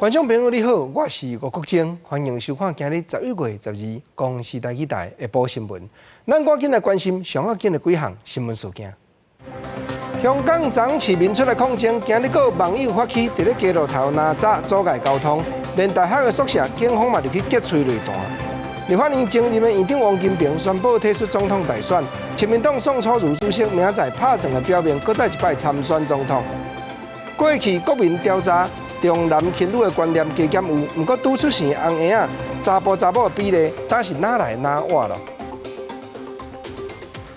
观众朋友你好，我是吴国正，欢迎收看今日11月12日公视台语台下晡新闻。咱赶紧来关心上要紧的几项新闻事件。香港昨市民出来抗争，今日有网友发起伫咧街路头拿闸阻碍交通，连大学的宿舍警方嘛就去击催雷弹。立法院前任的院长王金平宣布退出总统大选，亲民党宋楚瑜主席明仔拍算的表明，搁再一摆参选总统。过去国民调查重男轻女的观念加减有，不过拄出现红婴仔查甫查某的比例，但是哪来哪活咯？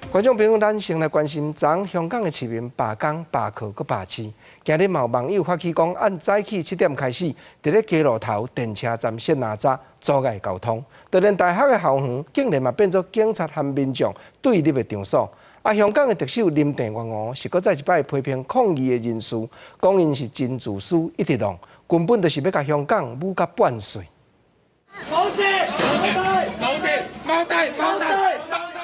观众朋友，咱先来关心昨香港的市民罢工、罢课、搁罢市。今日嘛有网友发起讲，按早起7点开始，伫咧街路头电车站设拿闸，阻碍交通。就连大学的校园，竟然嘛变作警察和民众对立的场所。香港的特首林郑月娥是搁再一摆批评抗议的人士，讲因是真自私，一直浪，根本就是要甲香港侮甲半碎。冇事，冇事。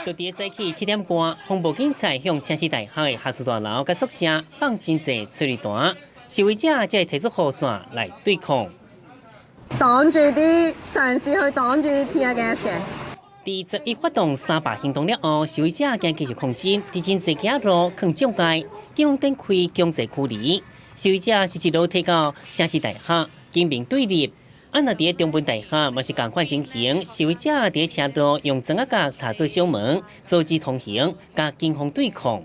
就伫早起7点半，防暴警察向城市大学的学士大楼甲宿舍放真济催泪弹，示威者才会提出雨伞来对抗。擋住啲嘗試去擋住啲 tear gas 嘅。第11發動3罷行動了後，示威者將繼續抗爭，喺真濟街路放障礙，警方展開強制驅離。示威者是一路提到城市大學，警民對立。按那伫中文大學嘛是同款情形，示威者伫車道用磚仔角塔做小門，阻止通行，甲警方對抗。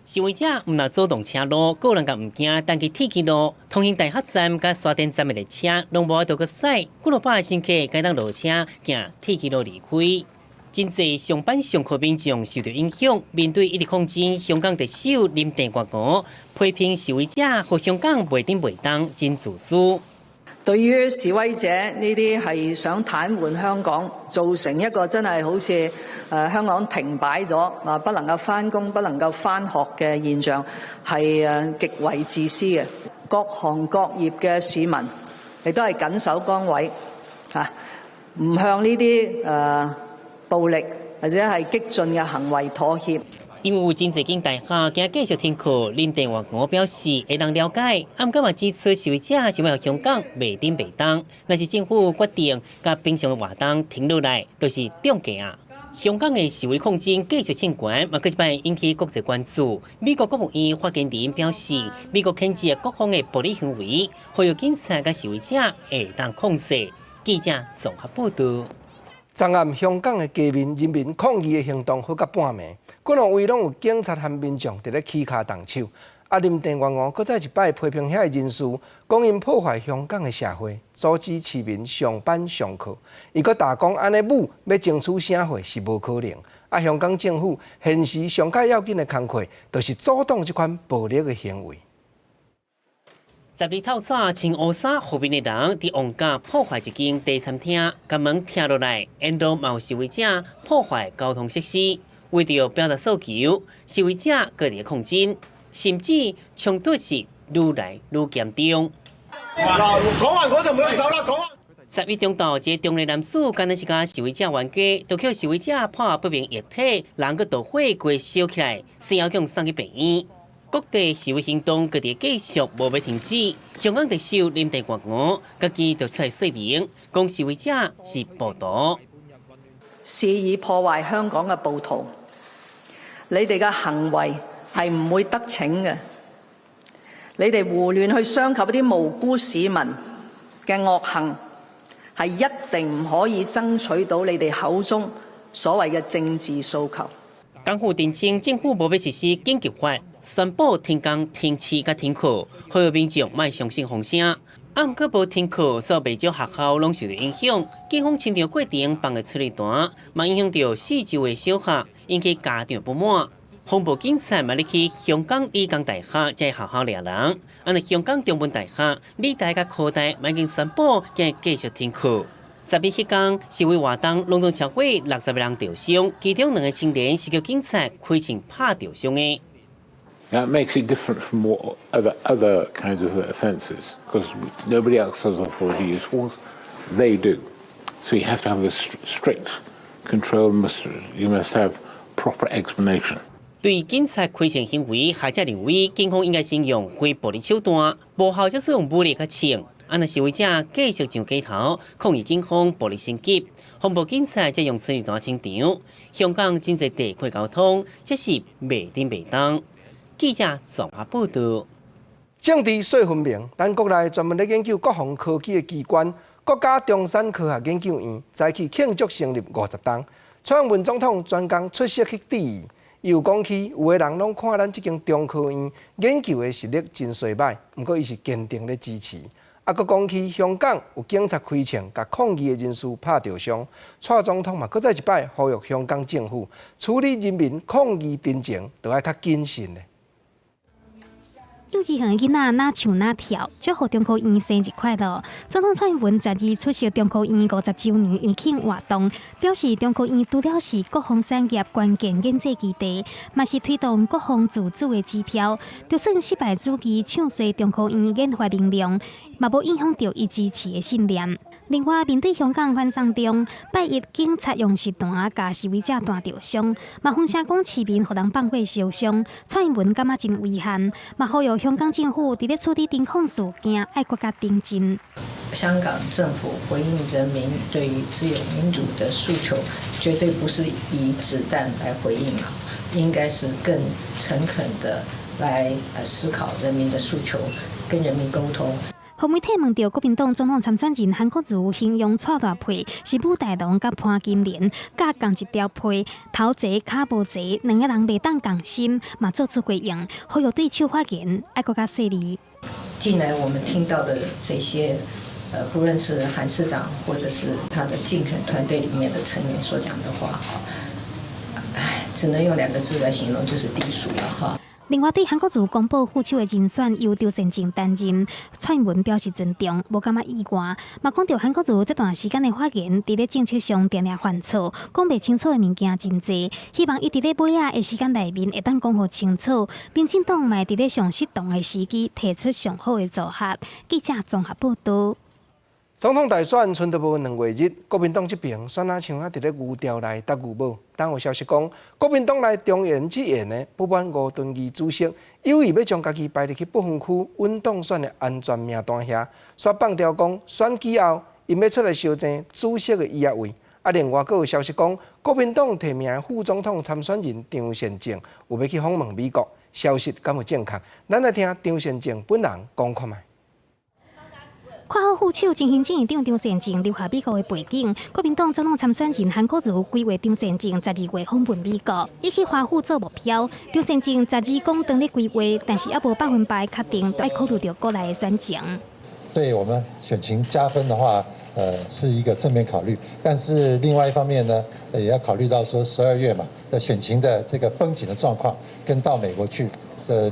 示威者唔若阻挡車路，個人甲唔驚，但佢鐵軌路、通行大學站甲沙田站的列車，攏無法度個駛，幾落百乘客該當落車，行鐵軌路離開。真濟上班上課民眾受到影響，面對一直抗爭，香港特首林鄭月娥批評示威者和香港袂頂袂當，真自私。對於示威者呢啲係想癱瘓香港，造成一個真係好似香港停擺咗啊，不能夠返工、不能夠返學嘅現象，係極為自私嘅。各行各業嘅市民亦都係緊守崗位嚇，唔向呢啲暴力或者係激進嘅行為妥協。因為有真濟間大學今繼續停課，林鄭月娥表示會當了解，暗間嘛指出示威者想要香港袂頂袂當，若是政府決定甲平常嘅活動停落來，就是中計啊！香港嘅示威抗爭繼續升懸，嘛佢一擺引起國際關注。美國國務院發言人表示，美國譴責各方嘅暴力行為，呼籲警察甲示威者會當控制。記者綜合報道。昨暗香港的街面人民抗議的行動好到半暝，各路位攏有警察和民眾伫咧起骹動手。林鄭月娥搁再一擺批評遐人士，講因破壞香港的社會，阻止市民上班上課。伊搁大講安尼武要爭取社會是無可能。香港政府現時上較要緊的工作，就是阻擋這款暴力的行為。十二透早穿烏衫後面的人佇旺角破壞一間茶餐廳，甲門踢落來，引導有示威者破壞交通設施。為了表達訴求，示威者各地抗爭，甚至衝突是愈來愈嚴重。講完我就冇手啦，講完。11中晝，一個中年男子干那是甲示威者冤家，就叫示威者潑不明液體，人個導火過燒起來，先後將送去病院。各地示威行動各地繼續無要停止。香港特首林鄭月娥家己就出來說明，講示威者是暴徒，肆意破壞香港嘅暴徒，你哋嘅行為係唔會得逞嘅。你哋胡亂去傷及一啲無辜市民嘅惡行，係一定唔可以爭取到你哋口中所謂嘅政治訴求。港府澄清，政府無要實施緊急法，宣布停工、停市甲停課，呼籲民眾莫相信風聲。暗過無停課，所有未少學校攏受到影響。警方清場過程放嘅催淚彈，嘛影響到四周嘅小學，引起家長不滿。防暴警察嘛入去香港理工大學，才學校抓人。按香港中文大學、理大甲科大嘛已經宣布將繼續停課。12迄天，示威活動攏總超過60個人受傷，其中2個青年是叫警察開槍拍受傷的。That makes it different from what other kinds of offences, because nobody else has authority to use force. They do. So you have to have a strict control. You must have proper explanation. 对警察开枪行为，学者认为警方应该先用非暴力手段，无效则使用武力甲枪。若示威者继续上街头抗议警方暴力升级，防暴警察则用催泪弹清场。香港真侪地区交通则是袂顶袂当。记者综合报道。政治说分明，咱国内专门咧研究国防科技的机关——国家中山科学研究院，早起庆祝成立50周。蔡英文总统专工出席去致意，伊有讲起，有个人拢看咱这间中科院研究的实力真衰歹，不过伊是坚定咧支持。佫讲起香港有警察开枪，甲抗议的人士拍着伤，蔡总统嘛，佫再一摆呼吁香港政府处理人民抗议真情，就要较谨慎咧。幼稚园的囡仔哪唱哪跳，祝福中科院生日快乐。总统蔡英文昨日出席中科院50周年延庆活动，表示中科院除了是国防产业关键研制基地，嘛是推动国防自主的指标。就算失败主义抢衰中科院研发能量，嘛无影响到伊支持的信念。另外，面对香港反送中，拜一警察用实弹甲示威者弹着伤，嘛风声讲市民互人放火烧伤，蔡英文感觉真遗憾，嘛呼吁香港政府伫咧处理丁控事件，爱国家顶进。香港政府回应人民对于自由民主的诉求，绝对不是以子弹来回应啊，应该是更诚恳的来思考人民的诉求，跟人民沟通。互媒体问到国民党总统参选人韩国瑜形容蔡大配是武大郎甲潘金莲，甲共一条配，头齐骹无齐，两个人袂当共心，嘛做出回应，呼吁对手发言爱国家势力。近来我们听到的这些，不论是韩市长或者是他的竞选团队里面的成员所讲的话，只能用2个字来形容，就是低俗了哈。另外，对韩国瑜公布副手的人选由赵善政担任，蔡英文表示尊重，无感觉意外。嘛讲到韩国瑜这段时间的发言，伫咧政策上定定犯错，讲袂清楚的物件真侪，希望伊伫咧尾仔的时间内面会当讲好清楚。民进党嘛伫咧上适当的时机提出上好的组合。记者综合报道。总统大选剩得无2月日，国民党这边选啊像啊伫咧牛条内搭牛母。当有消息讲，国民党内中研之言呢，不满吴敦义主席有意要将家己排入去不分区稳当选的安全名单下，煞放调讲选举后，因要出来修正主席的议位。另外，佫有消息讲，国民党提名的副总统参选人张善政有要去访问美国，消息敢有正确？咱来听张善政本人讲看卖。看好副手执行政院长张善政留下美国的背景，国民党总统参选人韩国瑜规划张善政12月访问美国，以去华府做目标。张善政12讲当咧规划，但是也无100%确定，要考虑到国内的选情。对我们选情加分的话，是一个正面考虑，但是另外一方面呢，也要考虑到说12月嘛的选情的这个绷紧的状况，跟到美国去，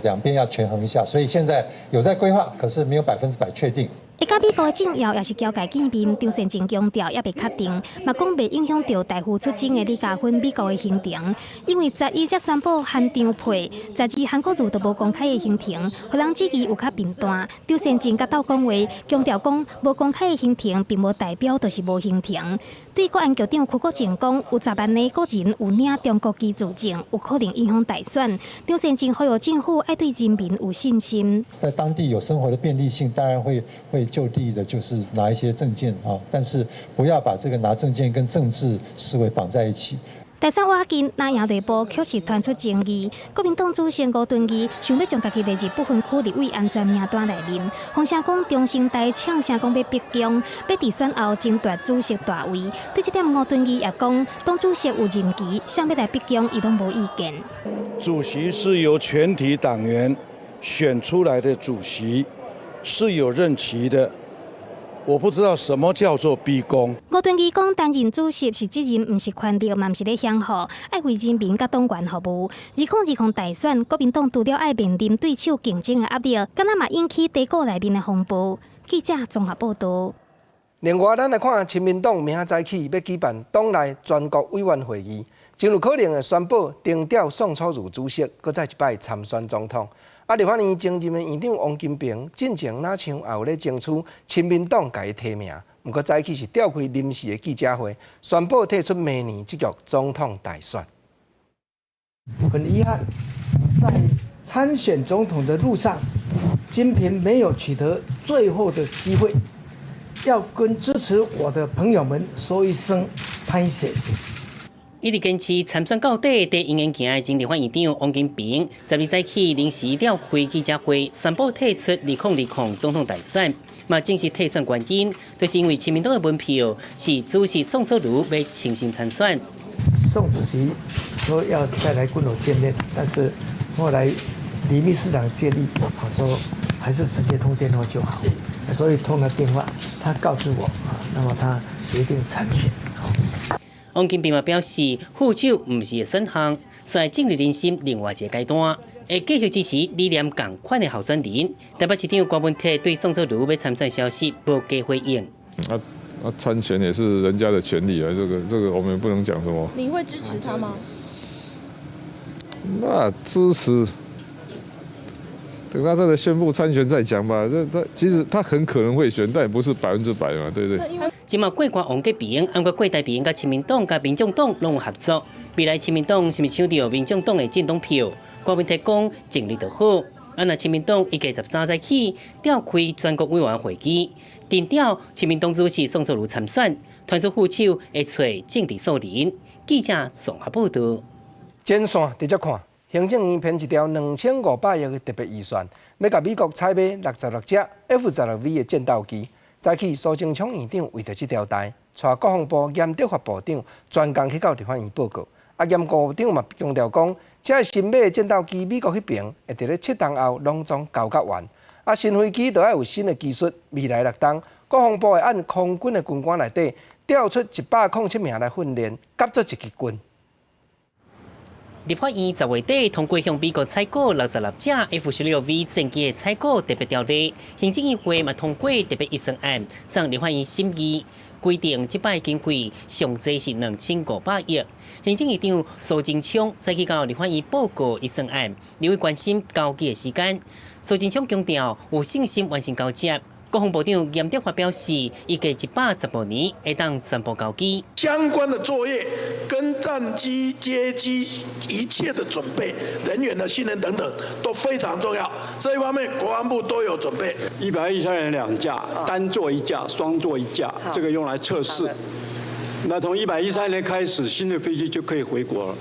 两边要权衡一下，所以现在有在规划，可是没有100%确定。会甲美国的政要也是交界见面，张善政强调也未确定，嘛讲未影响到大户出征的李嘉芬美国的行程，因为11才宣布韩张配，12韩国瑜都无公开的行程，互人质疑有较频繁。张善政甲斗讲话，强调讲无公开的行程，并无代表就是无行程。对国安局长邱国正讲，有10万的个人有领中国居住证，有可能影响大选。张善政呼吁政府爱对人民有信心。在当地有生活的便利性，当然会就地的，就是拿一些证件啊，但是不要把这个拿证件跟政治思维绑在一起。大选瓦近，那亚内部确实传出争议。国民党主席吴敦义想要将家己列入不分区立委安全名单内面，风声讲中生代呛声讲要逼宫，要伫选后争夺主席大位。对这点，吴敦义也讲，党主席有任期，想要来逼宫，伊都无意见。主席是由全体党员选出来的主席，是有任期的。我不知道什么叫做逼宫。吴敦义讲，担任主席是责任，不是权力，嘛不是咧享福，爱为人民甲党员服务。2020大选，国民党除了爱面临对手竞争的压力，敢若嘛引起低谷内面的风暴。记者综合报道。另外，咱来看亲民党明仔早起要举办党内全国委员会议，真有可能会宣布定调宋楚瑜主席，搁再一摆参选总统。立法院前任的院长王金平进前哪像也有咧争取亲民党甲伊提名，不过早起是召开临时的记者会，宣布退出明年这局总统大选。很遗憾，在参选总统的路上，金平没有取得最后的机会，要跟支持我的朋友们说一声拍谢。一直坚持参选到底，第一眼行的前立法院长王金平，12日起临时召开记者会，宣布退出2020总统大选。嘛，正式退选原因，就是因为亲民党的门票是主席宋楚瑜要重新参选。宋主席说要再来跟我见面，但是后来李秘书长建议，说还是直接通电话就好，所以通了电话，他告知我，那么他决定参选。王金平嘛表示，副手唔是选项，在政治人生另外一个阶段，会继续支持理念同款的候选人。台北市长郭文泰对宋楚瑜要参选消息无加回应。参选也是人家的权利啊，这个我们不能讲什么。你会支持他吗？那支持，等他真的宣布参选再讲吧。其实他很可能会选，但也不是100%嘛，对不对？今嘛过关王吉平，按过过台平甲亲民党甲民众党拢有合作。未来亲民党是咪抢到民众党的政党票？郭文泰讲尽力就好。那亲民党已经13日起召开全国委员会议，定调亲民党主席宋楚瑜参选，团组副手会找政治素人。记者综合报道。前线直接看，行政院编一条2500亿的特别预算，要甲美国采买66只 F-16V 的战斗机。早起，苏贞昌院长为着这条代，带国防部严德发部长专工去到立法院报告。严国长嘛强调讲，这新买的战斗机，美国迄边会伫咧7档后拢总交甲完。新飞机就要有新的技术，未来6档，国防部会按空军的军官内底调出107名来训练，甲做一支军。立法院10月底通过向美国采购66只 F-16V 战机的采购特别条例，行政议会嘛通过特别预算案，送立法院审议，规定这摆经费上济是2500亿。行政院长苏贞昌再去到立法院报告预算案，你会关心交接的时间。苏贞昌强调有信心完成交接。国防部长严德发表示，预计115年会当全部交机。相关的作业跟战机、接机一切的准备、人员的训练等等都非常重要。这一方面，国防部都有准备。113人2架，单座1架，双座1架，这个用来测试。那从113年开始，新的飞机就可以回国了。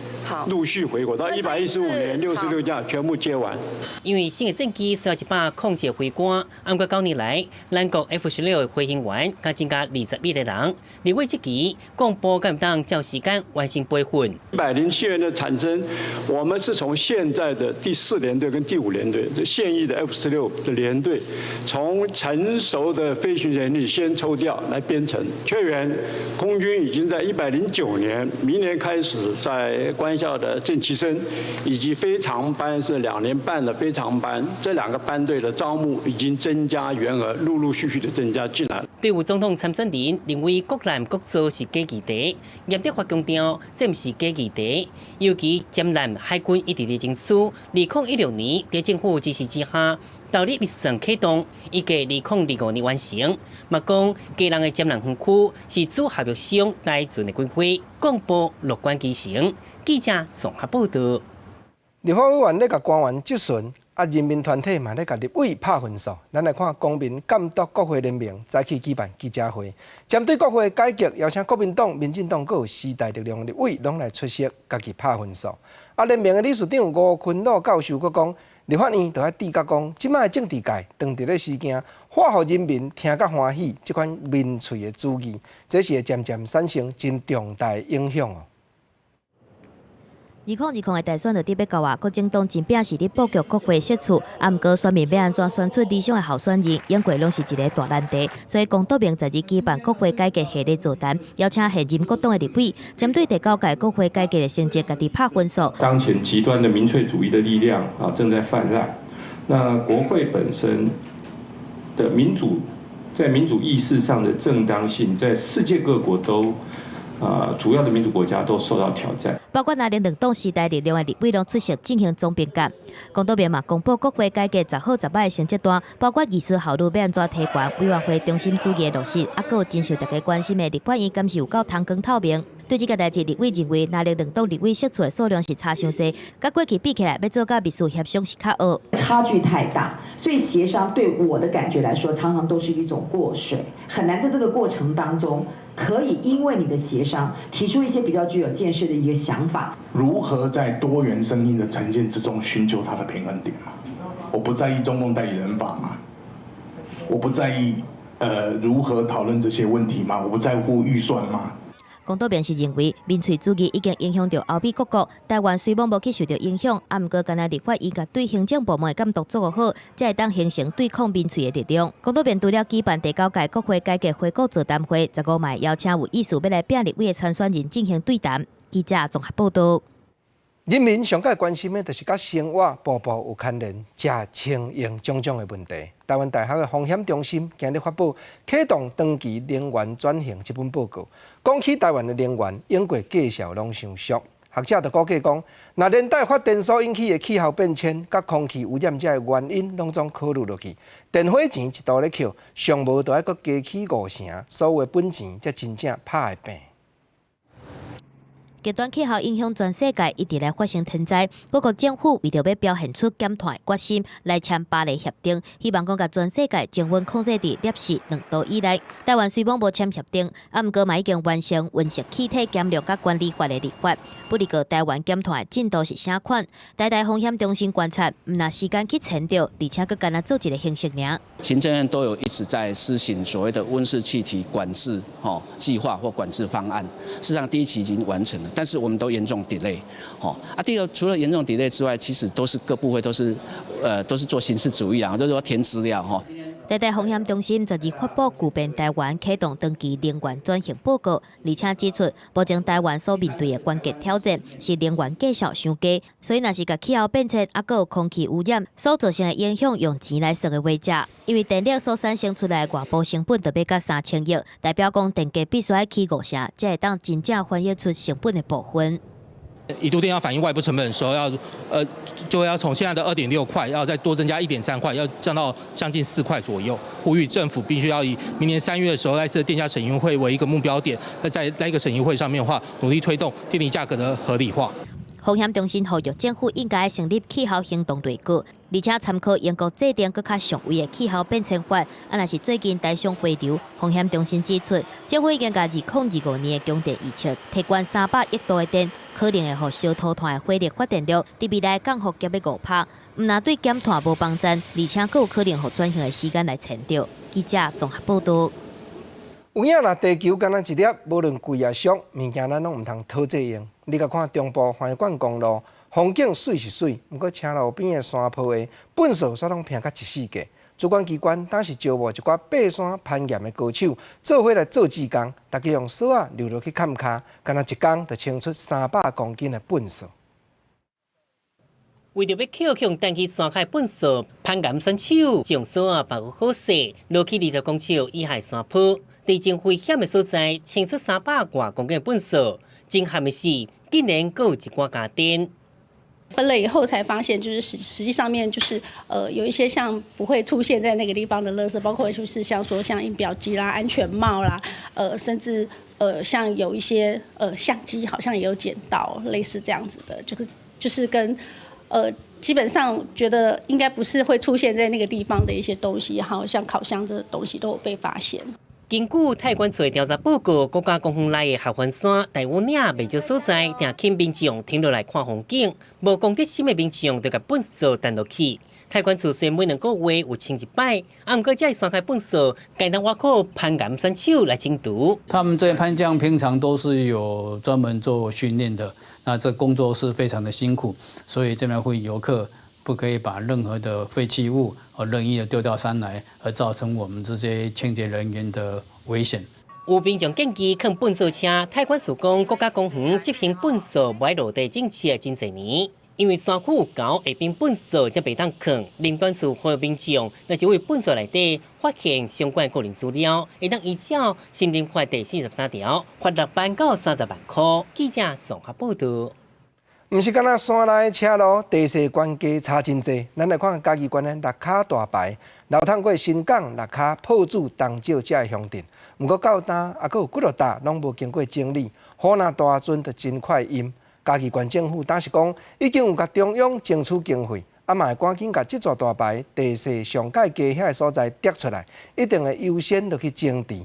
陆续回国，到115年66架全部接完。因为新的战机需要107回官，按过9年来，咱国 F-16的飞行员加增加21个人。立委这期，广播敢当照时间完成备份。107人的产生，我们是从现在的第4联队跟第5联队，这现役的 F-16的联队，从成熟的飞行员里先抽调来编成。缺员，空军已经在109年，明年开始在官校的正期生以及非常班是2年半的非常班，这2个班队的招募已经增加员额，陆陆续续的增加进来。对于总统参选人认为国难国造是假议题，严德发强调这不是假议题，尤其占南海军一直在争取。2016年在政府支持之下，投入预算启动，预计2025年完成。嘛讲，基隆的占南园区是主合约商大船的规划，广播乐观其成。记者综合报道。立法委员咧甲官员质询，人民团体嘛咧甲立委拍分数。咱来看公民监督国会联盟早起举办记者会，针对国会改革，邀请国民党、民进党佮有时代力量立委拢来出席，家己拍分数。联盟的理事长吴坤老教授佮讲，立法院就要指甲讲，即摆政治界当伫咧事件，化互人民听甲欢喜，即款民粹的主义，这是会渐渐产生真重大的影响哦。2020的大选就伫要到啊，国政党真拼是伫布局国会设处，啊，毋过选民要安怎选出理想的候选人，永过拢是一个大难题。所以公道明10日举办国会改革系列座谈，邀请现任国党的立委，针对第9届国会改革的成绩，家己拍分数。当前极端的民粹主义的力量啊，正在泛滥。那国会本身的民主，在民主意识上的正当性，在世界各国都。主要的民主国家都受到挑战，包括两党时代力量的立委拢出席进行总评价。公道面嘛公布国会改革10好10歹的成绩单，包括议事效率要安怎提悬，委员会中心主义的落实，还有真受大家关心的立法院敢是有够通光透明。对这个代志，立委认为，哪力两党立委释出的数量是差伤济，甲过去比起来，要做甲秘书协商是较恶。差距太大，所以协商对我的感觉来说，常常都是一种过水，很难在这个过程当中，可以因为你的协商提出一些比较具有建设的一个想法。如何在多元声音的呈现之中寻求它的平衡点嘛？我不在意中共代理人法嘛？我不在意如何讨论这些问题嘛？我不在乎预算嘛？公道辩是认为，民粹主义已经影响到欧美各国，台湾虽然无去受到影响，啊，毋过干那立法应该对行政部门的监督做好，才会当形成对抗民粹的力量。公道辩除了举办第9届国会改革回顾座谈会，15卖邀请有意思要来拼立委的参选人进行对谈。记者综合报道。人民上界关心的，就是甲生活步步有牵连、食清营种种的问题。台湾大学的风险中心今日发布启动长期能源转型这本报告，讲起台湾的能源用过介绍拢上俗。学者就估计讲，若连带发电所引起的气候变迁、甲空气污染这个原因拢总考虑落去，电火钱一度咧扣，上无就要搁加起5成，所有的本钱才真正拍会平。极端气候影响全世界，一直来发生天灾。各国政府为着要表现出减碳的决心，来签巴黎协定，希望讲甲全世界降温控制伫摄氏2度以内。台湾虽然无签协定，啊，毋过嘛已经完成温室气体减量甲管理法的立法。不哩个台湾减碳的进度是啥款？台大风险中心观察，毋拿时间去签着，而且佮干那做一个形式尔。行政院都有一直在施行所谓的温室气体管制计划或管制方案，事实上第1期已经完成了。但是我们都严重 delay， 第二个除了严重 delay 之外，其实都是各部会都是做形式主义啊，就是说填资料台大风险中心12发布具备台湾启动长期能源转型报告，而且指出，目前台湾所面对的关键挑战是能源价格伤低，所以若是甲气候变迁啊，有空气污染所造成的影响用钱来算的话者，因为电力所产生出来的外部成本特别甲3000亿，代表讲电价必须要起5成，才会当真正反映出成本的部分。1度电要反映外部成本的时候，就要从现在的2.6块，要再多增加1.3块，要降到将近4块左右。呼吁政府必须要以明年3月的时候，在这电价审议会为一个目标点，在那个审议会上面的话，努力推动电力价格的合理化。风险中心呼吁政府应该成立气候行动队伍，而且参考英国制定更较上位的气候变迁法。若是最近台商回流，风险中心指出，政府已经甲2025年的供电预测提悬300亿度的电，可能会互小土团的火力发电量伫未来降幅约5%，毋但对减碳无帮助，而且更有可能互转型的时间来前着。记者综合报道。有影若地球敢若一粒，无论贵也俗，物件咱拢毋通讨济用。你甲看中部环冠公路，风景水是水，毋过车路边的山坡的粪扫煞拢平甲一世界。主管机关当时招募一寡爬山攀岩的高手，做伙来做志工，大家用扫啊溜落去坎骹，敢若一工就清出300公斤的粪扫。为着要扣向单去山块粪扫，攀岩选手将扫啊把握好势，落去20公尺以下山坡，在真危险的所在清出300多公斤的粪扫。震撼的是，竟然还有一寡家电。分了以后才发现，就是实际上面就是有一些像不会出现在那个地方的垃圾，包括就是像印表机啦、安全帽啦，甚至像有一些相机好像也有捡到，类似这样子的，就是跟基本上觉得应该不是会出现在那个地方的一些东西，还有像烤箱这东西都有被发现。根据太管处的调查报告，国家公园内的合欢山、大武岭未少所在，定请民众停落来看风景，无公德心的民众就甲粪扫弹落去。太管处虽每2个月有清一摆，啊，毋过这山块粪扫，该当挖靠攀岩选手来清除。他们这些攀将平常都是有专门做训练的，那这工作是非常的辛苦，所以这边呼吁游客不可以把任何的废弃物任意的丢到山来，而造成我们这些清洁人员的危险。有民众建议放粪扫车，太管处讲国家公园执行粪扫不爱落地政策真侪年，因为山区有高下边粪扫才袂当放。林管处呼吁民众，若是为粪扫内底发现相关个人资料，会当依照森林法第43条，罚6万到30万块。记者综合报道。毋是敢若山内车路、地势悬低差真济，咱来看嘉义县的六卡大牌，流通过新港、六卡、炮竹、东石这个乡镇，毋过到单也佫有几落搭拢无经过整理，雨若大阵就真快淹。嘉义县政府当时讲，已经有甲中央争取经费，嘛会赶紧甲这座大牌地势上界低遐个所在摘出来，一定会优先落去整治。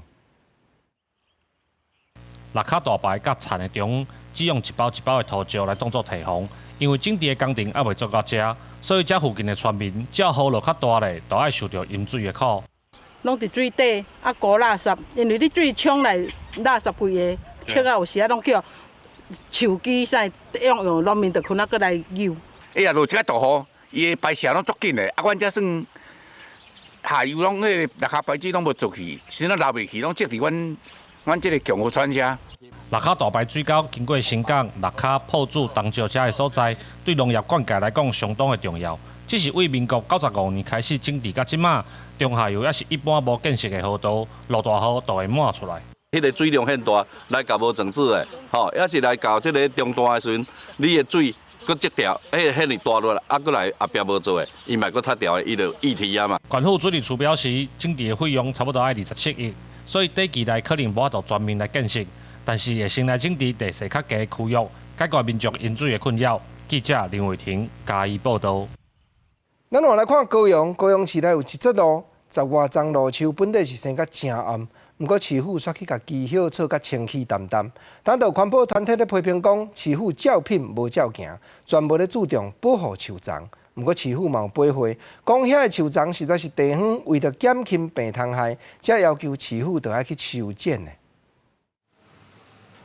六卡大牌甲田的中，只用一包一包的土石来当作堤防，因为整地的工程还未做到遮，所以遮附近的村民，只要雨落较大咧，都爱受到淹水的苦。拢伫水底搞垃圾，因为你水冲来垃圾飞的，切啊有时啊拢叫手机啥用农民就困啊，搁来游。哎呀，落一个大雨，伊的排泄拢足紧的，阮遮算下游拢迄个六卡牌子拢无做去，先啊流袂去，拢积伫阮这个强湖村遮。六卡大牌水沟经过新港、六卡、炮竹、东石这个所在，对农业灌溉来讲相当的重要。只是为民国95年开始整治到即马，中下游也是一般无建设的河道，落大雨就会满出来。迄个水量很大，来搞无整治的，吼，也是来搞这个中大的时阵，你的水搁积条，迄个大落来，搁来后壁无做的，伊嘛搁拆掉的，伊就议题啊嘛。县府水利处表示，整治的费用差不多爱27亿，所以短期内可能无法度全面来建设。但是会先来整治地势较低的区域，解决民众淹水的困扰。记者林伟霆嘉义报道。咱换来看高雄市内有一则路，10外丛路树本来是生甲正暗，不过市府煞去甲枝叶草甲清气淡淡。但有环保团体咧批评讲，市府照品无照行，专无咧注重保护树丛。不过市府嘛有驳回，讲遐个树丛实在是地方为着减轻病虫害，才要求市府就爱去修剪的。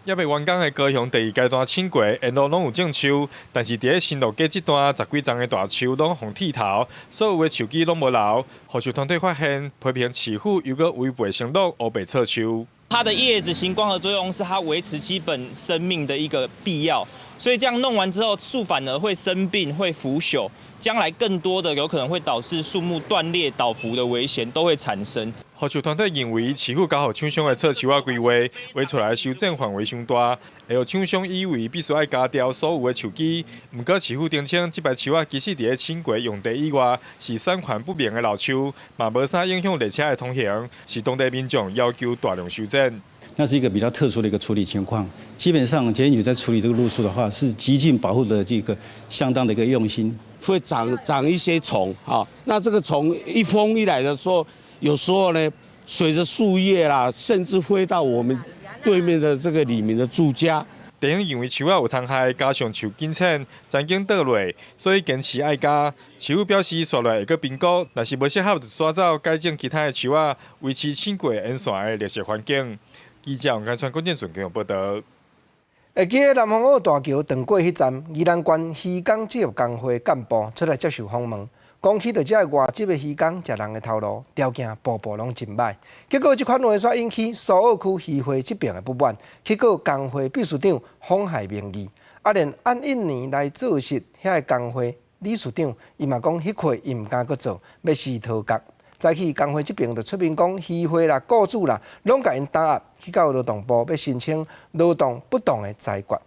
也未完工的高雄第2阶段清过，沿路拢有种树，但是伫咧新路街这段10几丛的大树拢红剃头，所有的树枝拢无留。护树团队发现，批评市府又搁违背承诺，乌白撤树。它的叶子行光合作用是它维持基本生命的一个必要，所以这样弄完之后，树反而会生病、会腐朽，将来更多的有可能会导致树木断裂、倒伏的危险都会产生。护树团队认为，市府交予厂商的撤树啊规划，画出来修正范围伤大，会予厂商以为必须爱加掉所有的树枝。不过市府澄清，这排树啊，即使伫咧清过用地以外，是产权不明的老树，嘛无啥影响列车的通行，是当地民众要求大量修正。那是一个比较特殊的一个处理情况。基本上，检举在处理这个路树的话，是极尽保护的这个相当的一个用心。会长一些虫啊，那这个虫一风一来的时候，有时候呢，随着树叶啦，甚至飞到我们对面的这个里面的住家。地方因为树啊有虫害，加上树紧浅，曾经倒落，所以坚持爱加。市府表示，刷落会搁评估，若是无适合就刷走，改种其他的树啊，维持清过沿线的绿色环境。记者王家川、郭建顺给我报道。会记得南方澳大桥断过迄站，宜兰县渔港职业工会干部出来接受访问，讲起到这个外籍的渔港食人的头路，条件步步拢真歹。结果这款话煞引起苏澳区渔会这边的不满，去告工会秘书长妨害名誉。连按1年来做事遐个工会理事长，伊嘛讲迄块伊毋敢搁做，要死讨角。早起工会这边就出面讲，渔会啦、雇主啦，拢甲因打压，去到劳动部要申请劳动不当的裁决。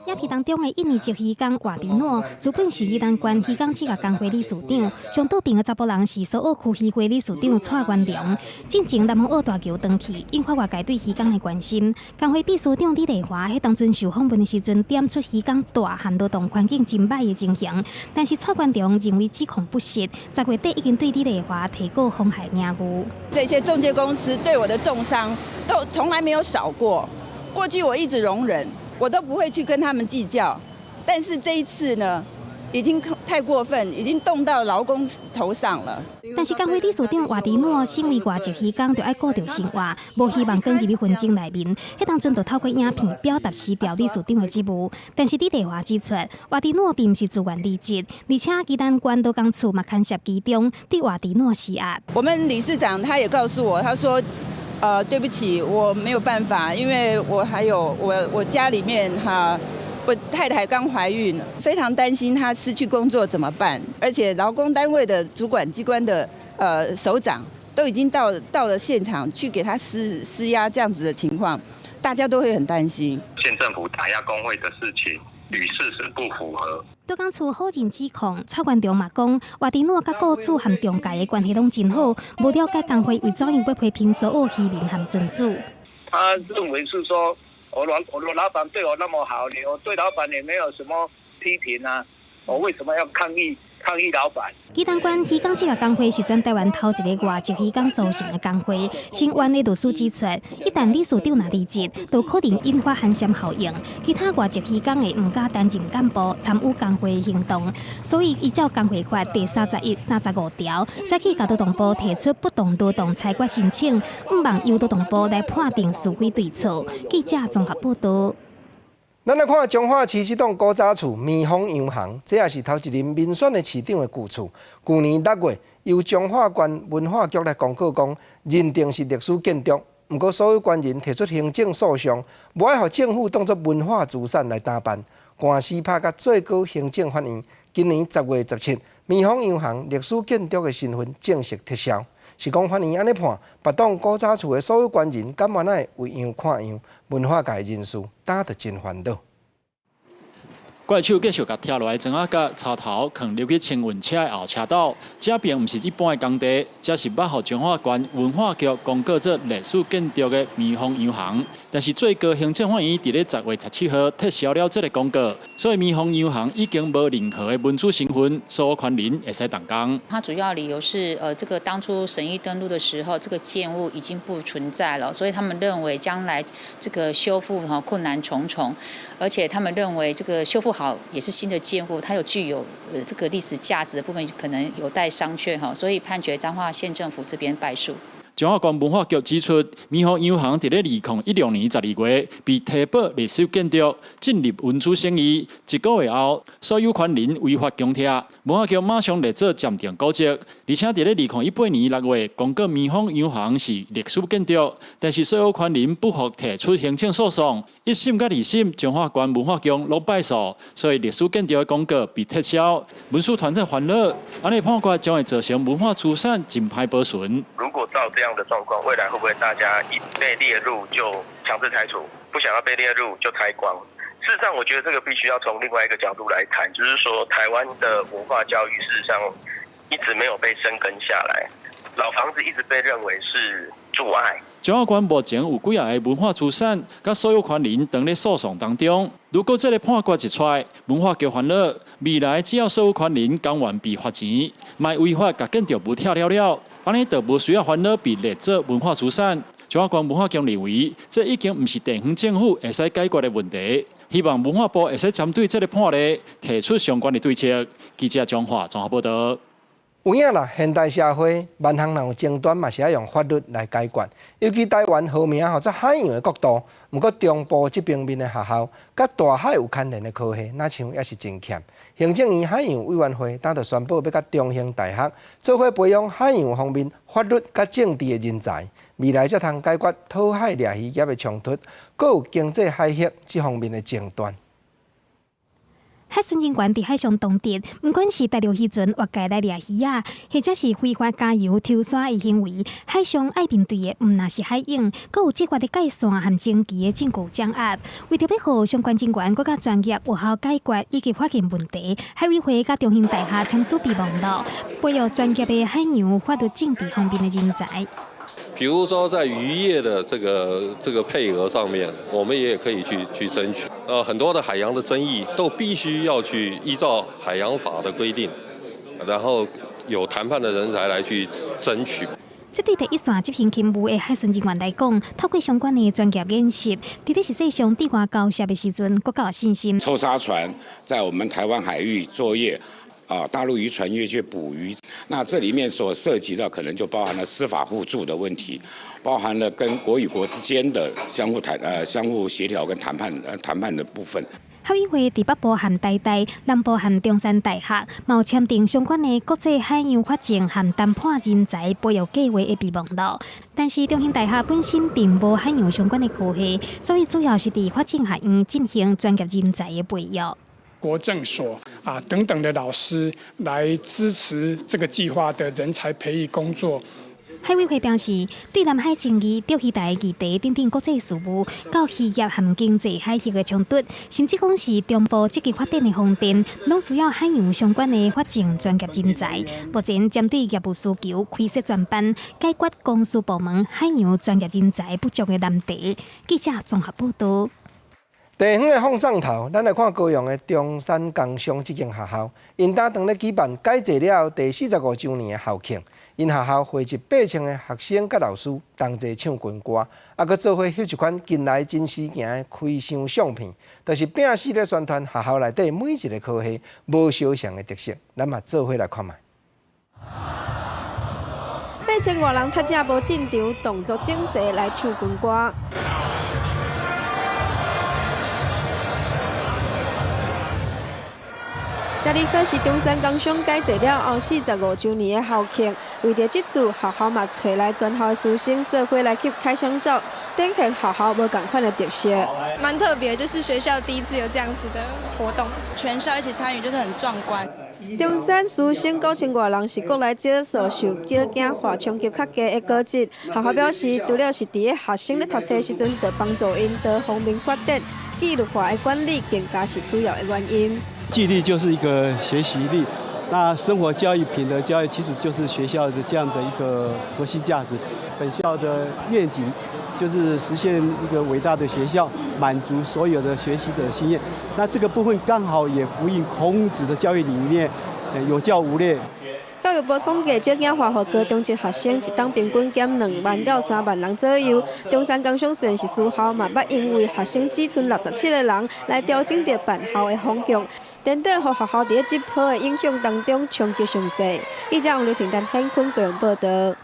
影片当中的印尼籍渔工瓦迪诺，主本是宜兰县渔港职业工会理事长，上倒边的查甫人是苏澳区渔会理事长蔡元良。进前南方澳大桥断去，引发外界对渔港的关心。工会秘书长李丽华喺当阵受访问的时阵，点出渔港大和劳动环境真歹的情形，但是蔡元良认为指控不实。10月底已经对李丽华提告妨害名誉。这些中介公司对我的重伤都从来没有少过，过去我一直容忍。我都不会去跟他们计较，但是这一次呢，已经太过分，已经动到劳工头上了。但是工会理事长瓦迪诺身为外籍渔工，就爱顾着生活，无希望卷入去纷争内面。迄当阵就透过影片表达辞掉理事长的职务。但是李丽华指出，瓦迪诺并不是自愿离职，而且宜兰县劳工处嘛牵涉其中，对瓦迪诺施压。我们理事长他也告诉我，他说。对不起，我没有办法，因为我还有我家里面我太太刚怀孕，非常担心她失去工作怎么办？而且劳工单位的主管机关的首长都已经到了现场去给她施压这样子的情况，大大家都会很担心。县政府打压工会的事情与事实不符合。都讲出好人指控，蔡元忠嘛讲，外地路甲雇主和中介的关系拢真好，无了解工会为怎样要批评所有渔民和dân主。他认为是说，我的老板对我那么好，我对老板也没有什么批评啊，我为什么要抗议老板？基东县渔港这个工会是全台湾头一个外籍渔港组成的工会。新湾的律师指出，一旦理事长离职，就可能引发寒蝉效应，其他外籍渔港的唔敢担任干部参与工会行动。所以依照工会法第31、35条，再去交通动部提出不当劳动裁决申请，唔望由劳动部来判定是非对错。记者综合报道。咱来看彰化市这栋古早厝棉纺洋行，这也是头一任民选的市长的旧厝。去年6月，由彰化县文化局来公告讲，认定是历史建筑。不过，所有官员提出行政诉讼，无爱互政府当作文化资产来打办。官司拍到最高行政法院，今年10月17，棉纺洋行历史建筑的身份正式撤销。是讲法院安尼判，别栋古早厝的所有官员敢原来为样看样，文化界人士打得真烦恼。怪手继续甲拆落来砖仔甲插头，放入去清运车的后车道。这边毋是一般的工地，这是捌互彰化县文化局公告做历史建筑的棉纺洋行。但是最高行政法院伫咧10月17号撤销了这个公告，所以棉纺洋行已经无任何的文书身份，所有权人会使动工。它主要理由是，这个当初审议登录的时候，这个建物已经不存在了，所以他们认为将来这个修复困难重重，而且他们认为这个修复好也是新的建物，它有具有这个历史价值的部分，可能有待商榷哈，所以判决彰化县政府这边败诉。彰化县文化局指出，棉纺洋行伫咧2016年12月被提报历史建筑进入文书审议，1个月后，所有权人违法强拆，文化局马上立即暂停古迹，而且伫咧2018年6月公告棉纺洋行是历史建筑，但是所有权人不服提出行政诉讼，1审甲2审彰化县文化局拢败诉，所以历史建筑的公告被撤销。文书团体烦恼，安尼判决将会造成文化资产真歹保存。如果照这样的状况，未来会不会大家一被列入就强制拆除，不想要被列入就拆光？事实上，我觉得这个必须要从另外一个角度来谈，就是说台湾的文化教育事实上一直没有被深耕下来，老房子一直被认为是阻碍。彰化县目前有几啊个文化资产，甲所有权人当咧诉讼当中。如果这个判决一出来，文化局烦恼，未来只要所有权人甘愿被罚钱，卖违法甲建筑物拆了，安尼就无需要烦恼被列作文化资产。彰化县文化局认为，这已经毋是地方政府会使解决的问题，希望文化部会使针对这个判例提出相关的对策。记者彰化综合报道。有影啦，现代社会万项若有争端嘛，是要用法律来解决。尤其台湾好名在海洋的国度，毋过中部这边面的学校，甲大海有牵连的科系，那像也是真欠。行政院海洋委员会当着宣布要甲中兴大学做伙培养海洋方面法律甲政治的人才，未来才通解决讨海掠鱼业的冲突，阁有经济海域这方面的争端。海巡警官伫海上当值，不管是带着渔船或界来掠鱼啊，或者是非法加油抽沙的行为，海上爱面对的，毋那是海警，阁有执法的界线和侦缉的证据掌握。为着要互相关警官更加专业有效解决以及发现问题，海委会甲中兴大学签署备忘录，培育专业的海洋法律政治方面的人才。比如说在渔业的这个配额上面，我们也可以去争取。很多的海洋的争议都必须要去依照海洋法的规定，然后有谈判的人才来去争取。这对第一线执行勤务的海巡人员来讲，透过相关的专业演习，伫咧实际上对外交涉的时阵，更加有信心。抽沙船在我们台湾海域作业。大陆渔船业去捕鱼，那这里面所涉及的可能就包含了司法互助的问题，包含了跟国与国之间的相互协调跟谈判的部分。海委会伫北部和台大、南部和中山大学，有签订相关的国际海洋法证和谈判人才培育计划的备忘录。但是中兴大学本身并无海洋相关的科系，所以主要是伫法政学院进行专业人才的培育。国政所等等的老师来支持这个计划的人才培育工作。海委会表示，对南海争议、钓鱼台议题等等国际事务，到渔业和经济海域的冲突，甚至讲是中部积极发展的风电，拢需要海洋相关的法证专业人才。目前针对业务需求，开设专班，解决公司部门海洋专业人才不足的难题。记者综合报道。地方的放送头，咱来看高雄的中山工商这间学校，因打算咧举办改制了第45周年的校庆。因学校汇集8,000个学生甲老师，同齐唱军歌，还佫做伙翕一款近来真实行的开箱相片，就是摒死咧宣传学校内底每一个科系无相像的特色。咱嘛做伙来看卖。8,000多人读者无进场，动作整齐来唱军歌。10日是中山工商改制了后45周年的校庆，为着这次学校嘛找来全校的师生做伙来翕开箱照，展现学校无同款的特色。蛮特别，就是学校第一次有这样子的活动，全校一起参与，就是很壮观。中山师生9,000多人是国内少数受叫囝华冲级较低的高职。学校表示，除了是伫个学生咧读册时阵，就帮助因多方面发展，纪律化的管理更加是主要的原因。纪律就是一个学习力，那生活教育、品德教育其实就是学校的这样的一个核心价值。本校的愿景就是实现一个伟大的学校，满足所有的学习者的心愿。那这个部分刚好也呼应孔子的教育理念，有教无类。教育部统计，少囝华和高中级学生一档平均减2万到3万人左右。中山工商虽然是私校，嘛捌因为学生只剩67个人，来调整着办校的方向。等等，互学校伫接波的影响当中冲击上势。记者王刘婷、陈显坤高雄报道。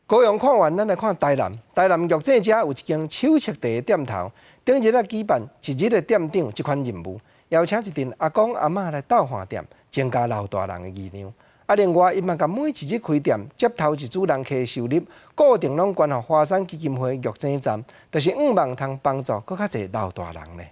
高雄看完，咱来看台南。台南玉井遮有一间手切茶的店头，顶日举办一日的店长这款任务，邀请一群阿公阿嬷来到饭店，增加老大人的议量。另外，伊嘛甲每一日开店接头一组人客的收入，固定拢捐予华山基金会玉井站，就是望通帮助搁较侪老大人呢。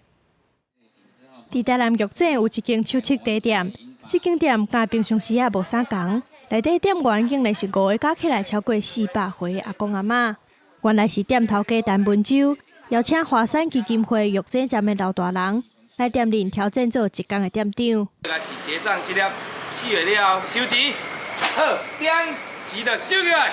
伫台南玉井有一间手切茶店，这间店甲平常时也无啥共，内底店员竟然是5个加起来超过400岁的阿公阿嬷。原来是店头家陈文洲邀请华山基金会玉井站的老大人来店里挑战做一天的店长。开始结账，1粒4月了后收钱，好，点钱就收起来。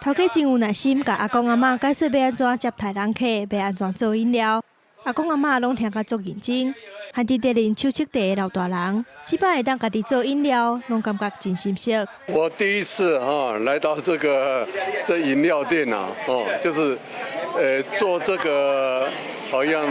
头家真有耐心，甲阿公阿嬷解说要安怎接待人客，要安怎做饮料。阿公阿嬷拢听甲足认真，还伫店里手切茶的老大人，即摆会当家己做饮料，拢感觉真心惜。我第一次来到这饮料店啊，就是做这个好像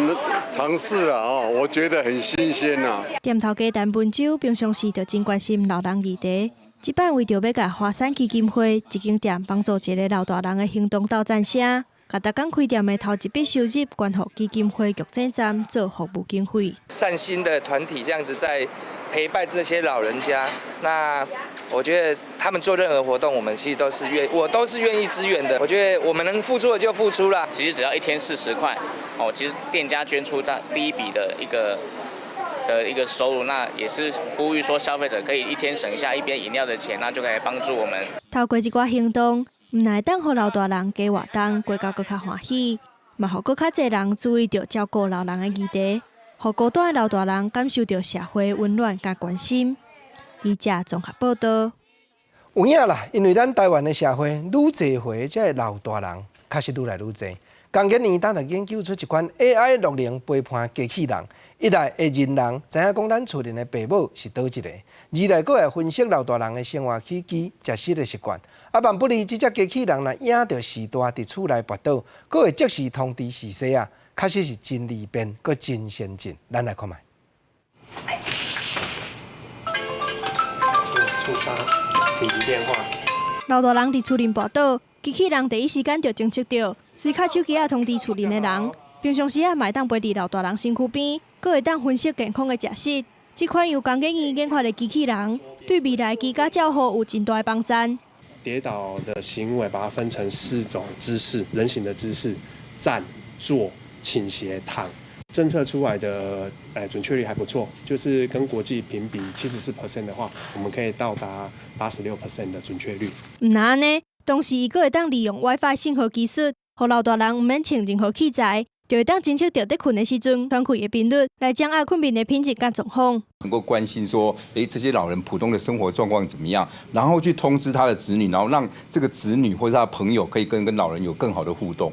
尝试啊，我觉得很新鲜啊。店头家陈文洲平常时就真关心老人议题，即摆为着要甲华山基金会一间店帮助一个老大人的行动到站声。甲逐工开店的头一笔收入捐予基金会玉井站做服务经费。善心的团体这样子在陪伴这些老人家，那我觉得他们做任何活动，我们其实我都是愿意支援的。我觉得我们能付出的就付出了。其实只要1天40块，其实店家捐出第一笔的一个收入，那也是呼吁说消费者可以1天省下一杯饮料的钱，那就可以帮助我们。透过一寡行动。毋乃当互老大人加活动，过到搁较欢喜，嘛互搁较侪人注意到照顾老人的议题，互孤单的老大人感受到社会温暖甲关心。记者综合报道。有影啦，因为咱台湾的社会愈侪回这老大人，确实愈来愈侪。近几年，咱就研究出一款 AI 录灵陪伴机器人，一来会认人，知影讲咱厝里的爸母是倒一个；二来佫会分析老大人的生活起居、食食的习惯。万不利，这只机器人若影到时大伫厝内跋倒，佫会即时通知时势啊，确实是真利便，佫真先进。咱来看卖。触发紧急电话。老大人伫厝里跋倒，机器人第一时间就侦测到，随卡手机啊通知厝里的人。平常时啊，嘛会当陪伫老大人身躯边，佫会当分析健康的食食。这款由工研院研发的机器人，对未来居家照护有真大的帮助。跌倒的行为，把它分成4种姿势，人形的姿势：站、坐、倾斜、躺。侦测出来的准确率还不错，就是跟国际评比74% 的话，我们可以到达86% 的准确率。那呢，同时伊阁会当利用 WiFi 信号技术，互老大人毋免穿任何器材，就会当侦测到在困的时阵传开的频率，来掌握困眠的品质甲状况。能够关心说，这些老人普通的生活状况怎么样，然后去通知他的子女，然后让这个子女或者他的朋友可以跟老人有更好的互动。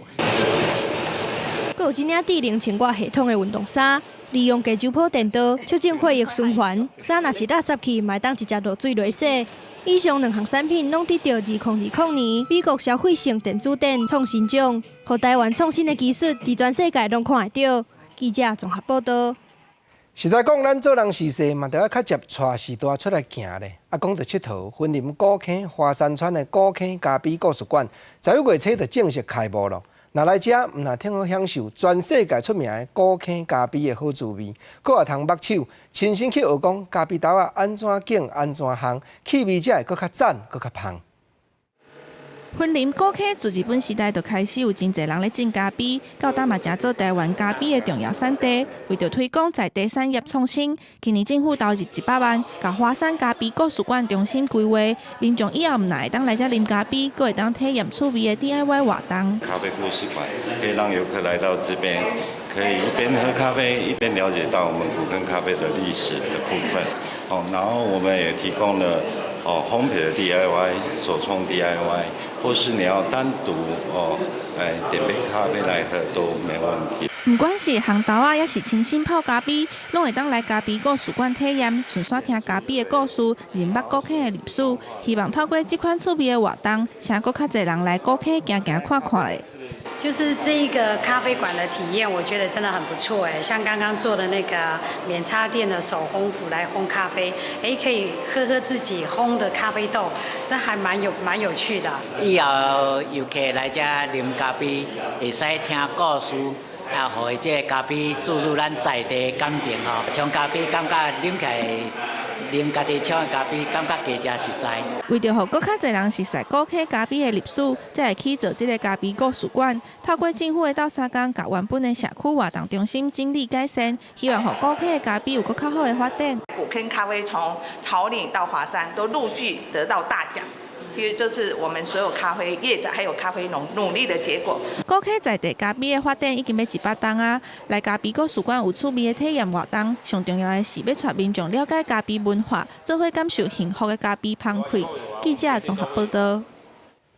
阁有一领智能穿挂系统的运动衫。利用加州坡电刀促进血液循环，衫若是垃圾去，嘛当直接落水来洗。以上2项产品拢得到2020年美国消费性电子展创新奖，互台湾创新的技术伫全世界拢看会到。记者综合报道。实在讲，咱做人时势嘛，着要较接带时代出来行咧。讲到佚佗，云林古坑华山川的古坑咖啡故事馆，11月初就正式开幕了。若来遮，毋但通好享受全世界出名的古坑咖啡的好滋味，佫也通目手亲身去学讲咖啡豆啊安怎拣、安怎烘，气味才会佫较赞、佫较香。云林古坑自日本时代就开始有真侪人咧种咖啡，到今嘛正做台湾咖啡的重要产地。为着推广在地产业创新，今年政府投入100万，甲华山咖啡故事馆中心规划，民众以后唔但会当来遮啉咖啡，佫会当体验趣味的 DIY 活动。咖啡故事馆可以让游客来到这边，可以一边喝咖啡，一边了解到我们古坑咖啡的历史的部分。然后我们也提供了烘焙的 DIY、手冲 DIY。或是你要单独点杯咖啡来喝都没问题。不管是烘豆啊，也是清新泡咖啡，拢会当来咖啡故事馆体验，顺续听咖啡的故事，认捌古坑的历史。希望透过这款趣味的活动，请更较侪人来古坑行行看看咧。就是这一个咖啡馆的体验，我觉得真的很不错哎。像刚刚做的那个免插电的手烘壶来烘咖啡，可以喝喝自己烘的咖啡豆，这还蛮有趣的。以后游客来这啉咖啡，会使听故事，啊，互伊这咖啡注入咱在地感情吼，像咖啡感觉啉起来。啉家己厂的咖啡，感觉加实在。为着互更较侪人熟悉古坑咖啡的历史，才会起做这个咖啡故事馆。透过政府的斗相共，甲原本的社区活动中心整理改善，希望互古坑的咖啡有更较好的发展。古坑咖啡从草岭到华山都陆续得到大奖。其实就是我们所有咖啡业者还有咖啡农努力的结果。古坑在地咖啡的发展已经要100档啊！来咖啡故事馆有趣味的体验活动，上重要的是要带民众了解咖啡文化，做伙感受幸福的咖啡澎湃。记者综合报道。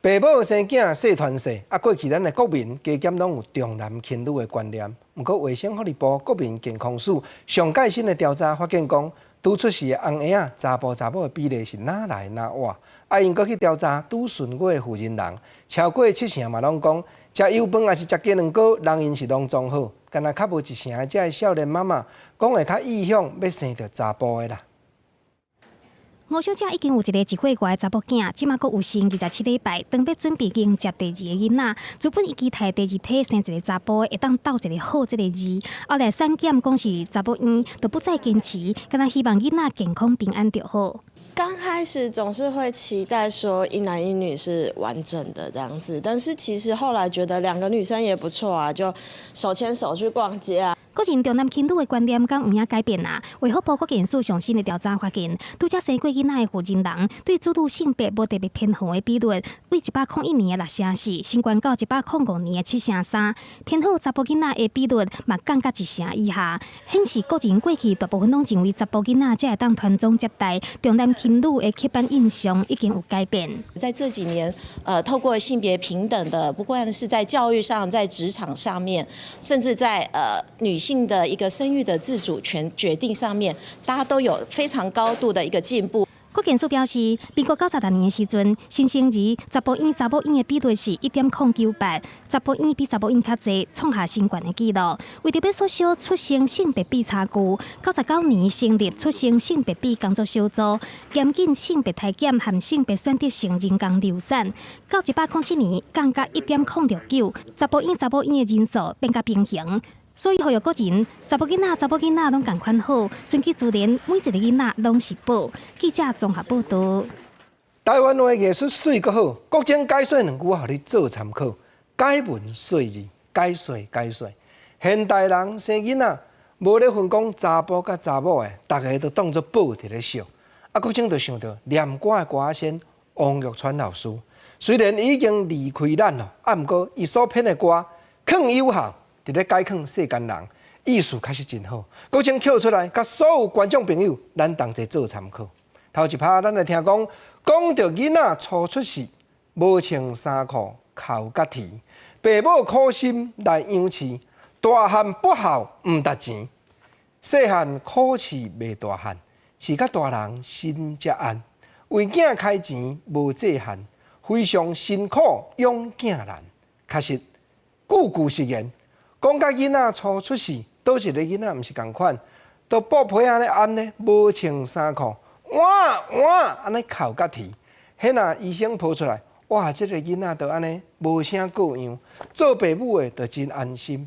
爸母生囝细团细，过去咱的国民加减拢有重男轻女的观念。不过卫生福利部国民健康署上届新的调查发现讲，拄出世的翁婴查甫的比例是哪来哪活。因阁去调查拄顺过的负人人，超过70%嘛拢讲食油饭还是食鸡卵糕，人因是拢总好，敢若较无1成的这个少年妈妈讲会较意向要生着查甫的啦。吴小姐已经有一个1岁外的查某囝，即马阁有生27礼拜，当要准备迎接第2个囡仔。原本伊期待第2胎生一个查甫的，会当斗一个好这个字。后来产检讲是查某婴，就不再坚持，敢若希望囡仔健康平安就好。刚开始总是会期待说一男一女是完整的这样子，但是其实后来觉得2个女生也不错啊，就手牵手去逛街啊。个人重男轻女的观念敢有影改变啊？卫福部国健署上新的调查发现，拄则生过囡仔的负人人，对主女性别无特别偏好的比率，为101年的6.4，升悬到105年的7.3，偏好查甫囡仔的比率嘛降到1成以下，显示个人过去大部分拢认为查甫囡仔才会当传宗接代，重男轻女的刻板印象已经有改变。在这几年，透过性别平等的，不管是在教育上、在职场上面，甚至在女性的一个生育的自主权决定上面，大家都有非常高度的一个进步。国健署表示，民国96年的时阵，新生儿查甫婴查某婴的比率是1.098，查甫婴比查某婴较侪，创下新高的纪录。为着要缩小出生性别比差距，99年成立出生性别比工作小组，严禁性别体检和性别选择性人工流产。到107年降到1.069，查甫婴查某婴的人数变甲平衡。所以，互育个人，查甫囡仔拢同款好，顺其自然，每一个囡仔拢是宝。记者综合报道。台湾话艺术水阁好，国情解说2句互你做参考：解文说字，解说解说。现代人生囡仔，无咧分讲查甫甲查某的，大家都当作宝伫咧笑。国情就想到念歌的歌仔仙王玉川老师，虽然已经离开咱了，毋过伊所编的歌更有效，伫咧解劝世间人，意思确实真好。佫将跳出来，甲所有观众朋友，咱同齐做参考。头一趴，咱来听讲到囡仔初出世，无穿衫裤，哭甲啼，父母苦心来养饲，大汉不孝毋值钱，细汉苦饲未大汉，饲甲大人心才安。为囝开钱无界限，非常辛苦养囝难。确实，句句实言。讲甲囡仔初出世，倒一个囡仔毋是共款，都布被安尼安呢，无穿衫裤，哇安尼哭甲啼。迄若医生抱出来，哇，这个囡仔都安尼无啥个样，做爸母的就真安心。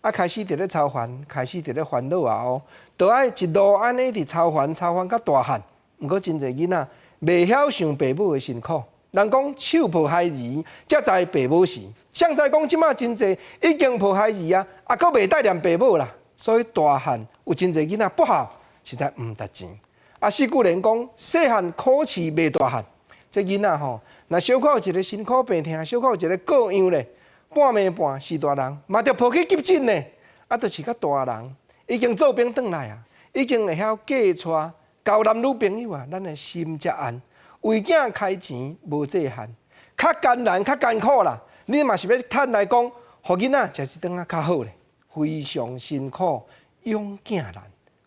啊，开始伫咧操烦，开始伫咧烦恼啊哦，就爱一路安尼伫操烦到大汉。毋过真侪囡仔袂晓想爸母的辛苦。人讲手抱孩儿，才知爸母时。谁知讲即马真侪已经抱孩儿啊，啊，佫袂带念爸母啦。所以大汉有真侪囡仔不孝，实在毋值钱。啊，四句人讲细汉苦饲未大汉，这囡仔吼，若小可有一个辛苦病痛，小可有一个各样咧，半暝半死大人，嘛着抱去急诊呢。啊，就是甲大人已经做兵转来啊，已经会晓嫁娶。交男女朋友啊，咱的心才安。为囝开钱无界限，较艰难、较艰苦啦。你嘛是要趁来讲，互囡仔食一顿啊较好咧。非常辛苦，养囝难，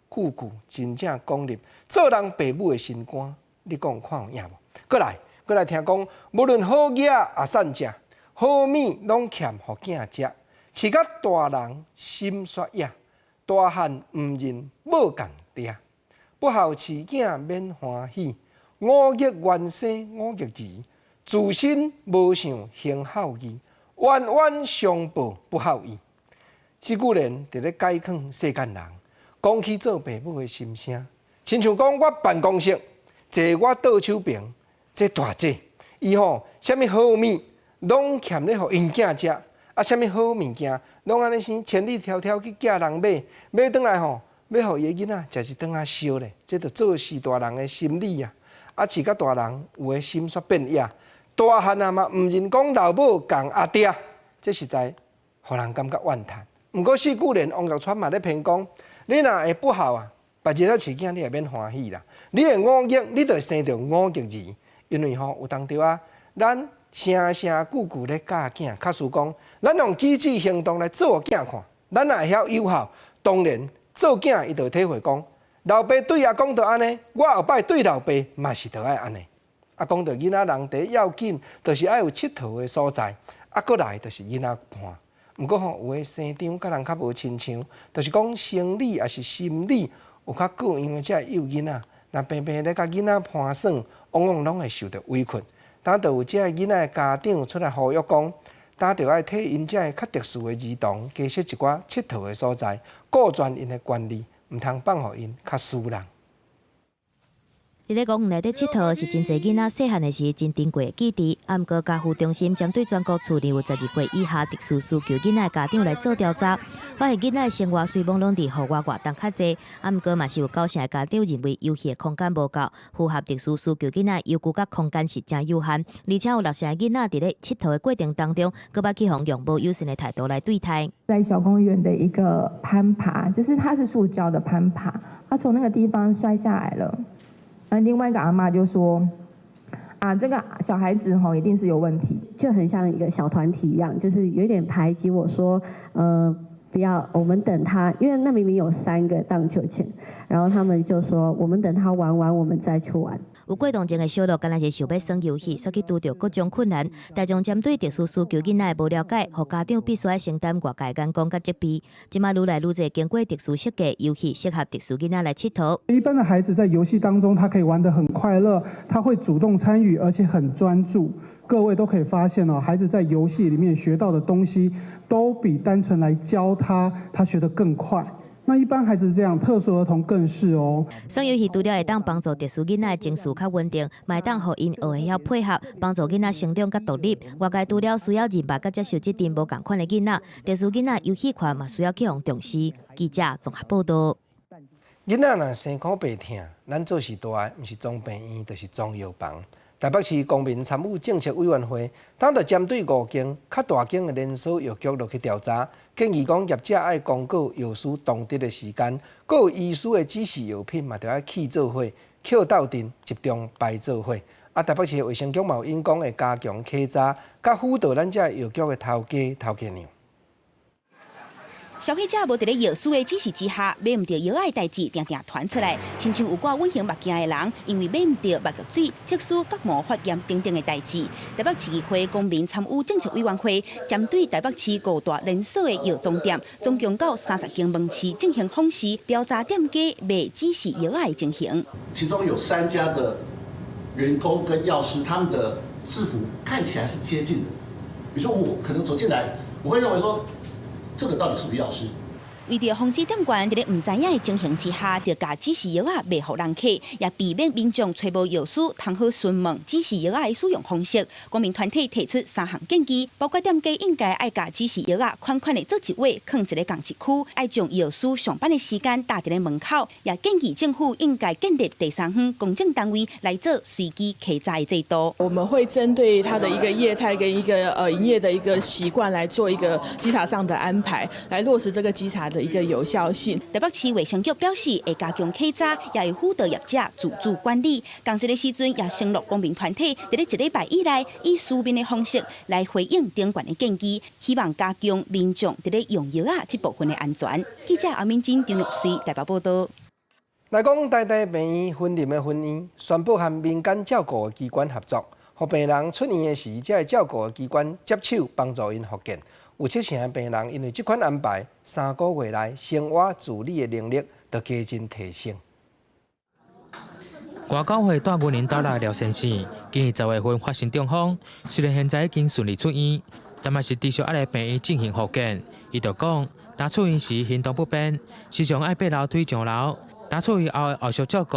句句真正讲入做人爸母的心肝。你讲看有影无？过来听讲，无论好嘢也善食，好米拢欠互囝食，饲甲大人心煞野，大汉毋认无共爹。不孝饲囝免欢喜，五月原生五月儿，自身无想行孝义，冤冤相报不孝义。这句人伫咧解劝世间人，讲起做爸母的心声，亲像讲我办公室坐我倒手边，这大姐，伊吼啥物好米拢欠咧互因囝食，啊啥物好物件拢安尼先千里迢迢去寄人买转来吼。要互伊囡仔食一顿啊烧咧，这着做事大人的心理啊！啊，饲甲大人有诶心煞变野，大汉啊嘛毋认讲老母共阿爹，这实在互人感觉怨叹。毋过四句人王玉川嘛咧偏讲，你若会不孝啊，别日了饲囝你也免欢喜啦。你会五月，你着生着五月儿，因为吼有当着啊，咱声声句句咧教囝，假使讲咱用机智行动来做囝看，咱也会晓有效，当然。做囝，伊就体会讲，老爸对阿公就安尼，我后摆对老爸嘛是就爱安尼。啊，讲到囡仔人第一要紧，就是爱有佚佗的所在，啊，过来就是囡仔伴。毋过吼，有诶生长甲人较无亲像，就是讲生理也是心理有较各样的才会幼囡仔。若平平咧甲囡仔伴耍，往往拢会受到委屈。当就有这囡仔的家长出来呼吁讲。当着爱替因遮较特殊的儿童，加设一寡佚佗的所在，顾全因的权利，毋通放互因较私人。伫咧公园内底佚佗是真侪囡仔细汉的时真珍贵的记忆。啊，毋过家护中心针对全国处理有12岁以下特殊需求囡仔家长来做调查，发现囡仔的生活虽网拢伫户外活动较济，啊，毋过嘛是有9成的家长认为游戏的空间无够，符合特殊需求囡仔要求甲空间是真有限，而且有6成的囡仔伫咧佚佗的过程当中，佫捌去用无友善的态度来对待。在小公园的一个攀爬，就是它是塑胶的攀爬，他从那个地方摔下来了。另外一个阿嬷就说：“啊，这个小孩子吼一定是有问题，就很像一个小团体一样，就是有点排挤我说，不要，我们等他，因为那明明有3个荡秋千，然后他们就说我们等他玩完，我们再去玩。”有过动症的小鹿，敢若是想要耍游戏，却去拄着各种困难。大众针对特殊需求囡仔的无了解，互家长必须要承担外界眼光甲责备。即马愈来愈侪经过特殊设计游戏，适合特殊囡仔来佚佗。一般的孩子在游戏当中，他可以玩得很快乐，他会主动参与，而且很专注。各位都可以发现哦，孩子在游戏里面学到的东西，都比单纯来教他学得更快。那一般孩子这样，特殊儿童更是哦。耍游戏除了会当帮助特殊囡仔的情绪较稳定，嘛会当互因学会晓配合，帮助囡仔成长甲独立。外界除了需要认白甲接受责任无共款的囡仔，特殊囡仔游戏款嘛需要去互重视。记者综合报道。囡仔若生苦白疼，咱做时大，毋是装病院，就是装药房。台北市公民参与政策委员会，当着针对5间较大间的连锁药局落去调查，建议讲业者爱公告药师当值的时间，还有医师的指示药品嘛，就要去做伙，扣斗阵集中排做伙。台北市卫生局嘛有因讲会加强稽查，甲辅导咱这药局的头家娘。消费者无伫咧药师的指示之下，买唔到药的代志，定定传出来，亲像有挂稳型目镜的人，因为买唔到目药水、特殊角膜发炎等等的代志。台北市议会公民参与政策委员会，针对台北市5大连锁的药妆店，总共到30间门市进行访视，调查店家卖指示药的情形。其中有3家的员工跟药师，他们的制服看起来是接近的。比如说我可能走进来，我会认为说，这个到底是不是药师？为着防止店员在唔知影的情形之下，就把指示药卖予人客，也避免民众找无药师，通好询问指示药的使用方式。公民团体提出3项建议，包括店家应该爱把指示药款款的做一位，放一个共一区，爱将药师上班的时间搭在门口，也建议政府应该建立第三方公证单位来做随机稽查的制度。我们会针对它的一个业态跟一个营业的一个习惯来做一个稽查上的安排，来落实这个稽查的一个有效性。台北市卫生局表示，会加强稽查，也会辅导业者自主管理。同一个时阵，也承诺公民团体在1礼拜以内，以书面的方式来回应顶管的建议，希望加强民众在咧用药这部分的安全。记者阿明金、张玉水台北报道。来讲，台大病院分林的分院宣布和民间照顾的机关合作，让病人出院的时，这照顾的机关接手帮助因复健。有7成病人因为这款安排，3个月内生活自理的能力就加真提升。外交会带军人到来廖先生，今日10月份发生中风，虽然现在已经顺利出院，但嘛是继续在病院进行复健。伊就讲，打出院时行动不便，时常爱爬楼梯上楼，打出院后的后续照顾，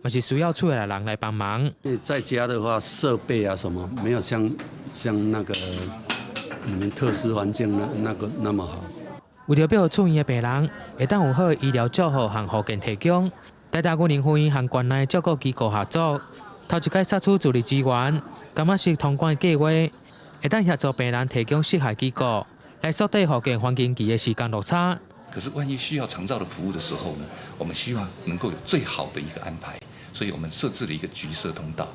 嘛是需要厝内人来帮忙。在家的话，设备啊什么没有像那个。你们特殊环境那么好。为了保护出院的病人，会当有好的医疗照护和复健提供，台大军人分院和县内照顾机构合作，头一届杀出助力资源，感觉是通关的计划，会当协助病人提供适合机构，来缩短复健黄金期的时间落差。可是万一需要长照的服务的时候呢，我们希望能够有最好的一个安排，所以我们设置了一个橘色通道。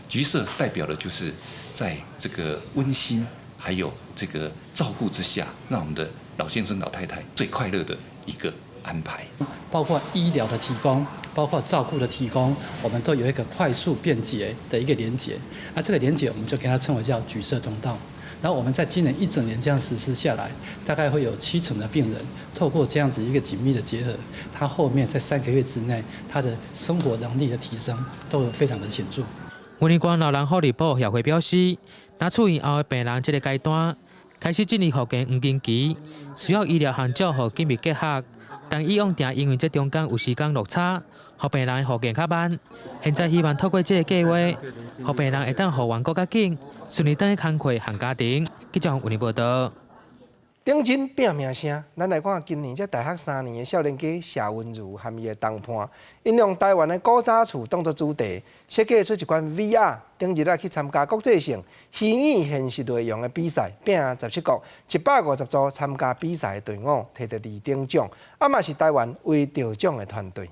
橘色代表的就是在这个温馨还有这个照顾之下，让我们的老先生老太太最快乐的一个安排，包括医疗的提供，包括照顾的提供，我们都有一个快速便捷的一个连结。这个连结我们就给它称为叫橘色通道。然后我们在今年1整年这样实施下来，大概会有7成的病人透过这样子一个紧密的结合，他后面在3个月之内，他的生活能力的提升都有非常的显著。文林关老人福利部协会表示，拿出院后的病人这个阶段开始进入复健黄金期，需要医疗和照护紧密结合。但以往定因为这中间有时间落差，让病人复健较慢。现在希望透过这个计划，让病人会当复原更加紧，顺利等工课和家庭。记者文林报道。顶真拼命声，咱来看今年这大学3年的少年家谢文如和伊的同伴，因用台湾的古早厝当作主题，设计出一款 VR， 顶日去参加国际性虚拟现实内容的比赛，拼17国150组参加比赛的队伍，摕到2等奖，嘛是台湾唯得奖的团队。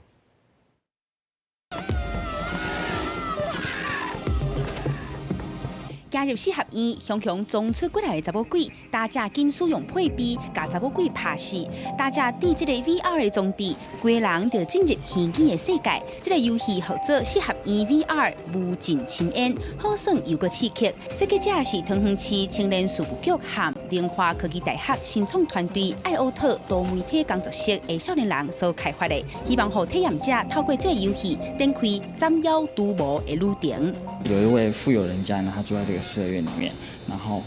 加入4合院，雄雄种出过来的查某鬼，大家紧使用配备，甲查某鬼拍死。大家伫这个 VR 的装置，规人就进入虚拟的世界。这个游戏号做4合院 VR 无尽深渊，好耍又个刺激。设计者是桃园市青年事务局和联华科技大学新创团队爱奥特多媒体工作室的少年人所开发的，希望让体验者透过这个游戏展开斩妖除魔的旅程。有一位富有人家呢，他住在这个4合院里面，然后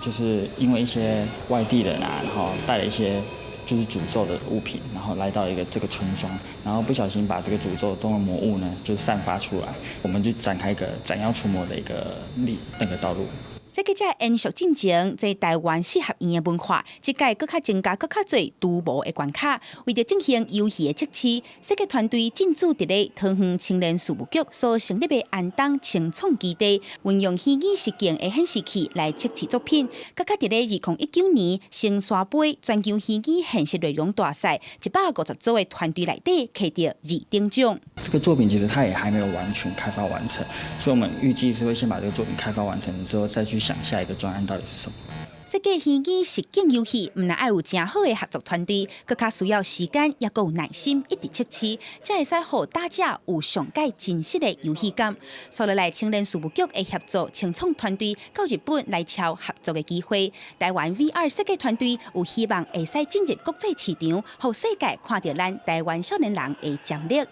就是因为一些外地人啊，然后带了一些就是诅咒的物品，然后来到这个村庄，然后不小心把这个诅咒中的魔物呢，就散发出来，我们就展开一个斩妖除魔的一个道路。设计者延续进前，在台湾适合院的文化，即届更较增加更较侪独模的关卡。为着进行游戏的测试，设计团队进驻伫咧桃园青年事务局所成立的安东青创基地，运用虚拟实境的显示器来测试作品。更较伫咧2019年星沙杯全球虚拟现实内容大赛，150组的团队内底摕到2等奖。这个作品其实它也还没有完全开发完成，所以我们预计是会先把这个作品开发完成之后，再去想下一个专案到底是什么。设计虚拟实境游戏，唔但要有真好的合作团队，更加需要时间，也有耐心，一直测试，才会使让大家有上届真实的游戏感。所以来青年事务局会协助青创团队到日本来敲合作的机会。台湾 VR 设计团队有希望会使进入国际市场，让世界看到咱台湾少年人的潜力。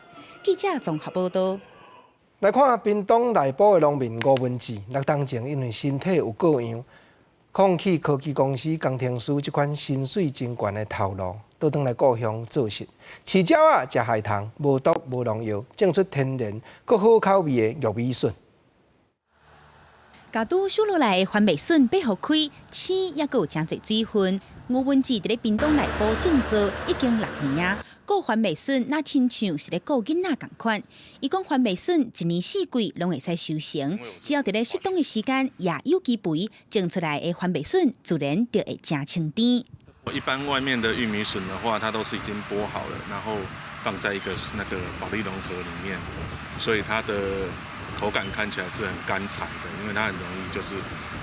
记者综合报道。来看屏东内埔的农民吴文志，6当前因为身体有各样，抗去科技公司工程师这款薪水真悬的头路，倒转来故乡做事。饲鸟啊，食海棠，无毒无农药，种出天然佮好口味的玉米笋。家都收落来的番麦笋被互开，青也佮有真侪水分。吴文志伫咧屏东内埔种植已经6年啊。顾番麦笋那亲像是咧顾囡仔同款。伊讲番麦笋一年四季拢会使收成，只要伫咧适当的时间也有机肥，种出来的番麦笋自然就会真清甜。一般外面的玉米笋的话，它都是已经剥好了，然后放在一个那个保丽龙盒里面，所以它的口感看起来是很干柴的，因为它很容易就是